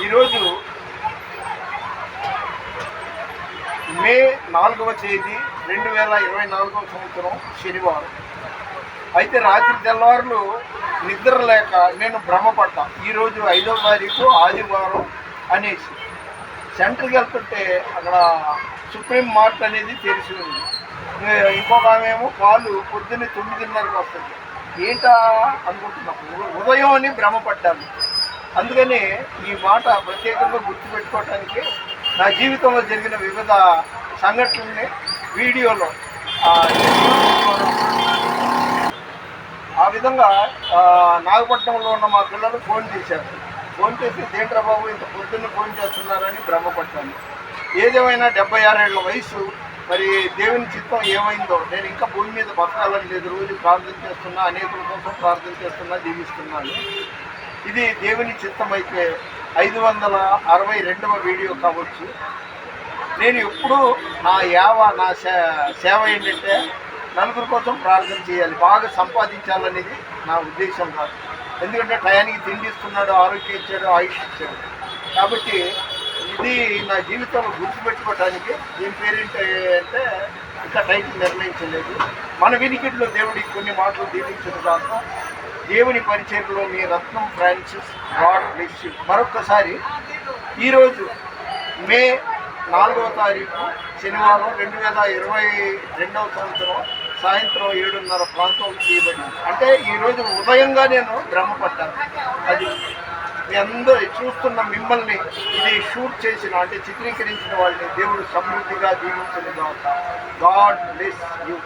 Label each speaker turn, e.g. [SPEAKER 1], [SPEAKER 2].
[SPEAKER 1] ఈరోజు మే 4వ తేదీ 2024 సంవత్సరం శనివారం. అయితే రాత్రి తెల్లవారులు నిద్ర లేక నేను భ్రమపడ్డా. ఈరోజు 5వ తారీఖు ఆదివారం అనేసి సెంటర్కి వెళ్తుంటే అక్కడ సుప్రీం మార్ట్ అనేది తెరిచి ఉంది. ఇంకొక ఆమెమో పాలు పొద్దున్నే 9:30కి వస్తుంది. ఏంటా అనుకుంటున్నాను, ఉదయం అని భ్రమపడ్డాను. అందుకని ఈ మాట ప్రత్యేకంగా గుర్తుపెట్టుకోవటానికి నా జీవితంలో జరిగిన వివిధ సంఘటనల్ని వీడియోలో ఆ విధంగా నాగపట్నంలో ఉన్న మా పిల్లలు ఫోన్ చేశారు. ఫోన్ చేసి దేంట్రా బాబు ఇంత పొద్దున్న ఫోన్ చేస్తున్నారని భ్రమపడ్డాను. ఏదేమైనా 76 ఏళ్ల వయసు, మరి దేవుని చిత్తం ఏమైందో. నేను ఇంకా భూమి మీద బతకాలని లేదు. రోజు ప్రార్థన చేస్తున్నా, అనేకుల కోసం ప్రార్థన చేస్తున్నా, జీవిస్తున్నాను. ఇది దేవుని చిత్తం అయితే 562వ వీడియో కావచ్చు. నేను ఎప్పుడూ నా సేవ ఏంటంటే నలుగురి కోసం ప్రార్థన చేయాలి, బాగా సంపాదించాలనేది నా ఉద్దేశం కాదు. ఎందుకంటే టయానికి తిండి ఇస్తున్నాడు, ఆరోగ్యం ఇచ్చాడు, ఆయుష్ ఇచ్చాడు. కాబట్టి ఇది నా జీవితంలో గుర్తుపెట్టుకోవటానికి. దీని పేరేంటంటే ఇంకా టైటిల్ నిర్ణయించలేదు. మన వినికిడిలో దేవుడికి కొన్ని మాటలు దీవించిన కాక దేవుని పరిచయంలో మీ రత్నం ఫ్రాన్సిస్. God bless you. మరొక్కసారి ఈరోజు మే 4వ తారీఖు శనివారం 2022వ సంవత్సరం సాయంత్రం 7:30 ప్రాంతం చేయబడింది. అంటే ఈరోజు ఉదయంగా నేను భ్రమపడ్డాను. అది మీ అందరూ చూస్తున్న మిమ్మల్ని ఇది షూట్ చేసిన అంటే చిత్రీకరించిన వాళ్ళని దేవుడు సమృద్ధిగా దీవించిన గాడ్ బ్లెస్ యు.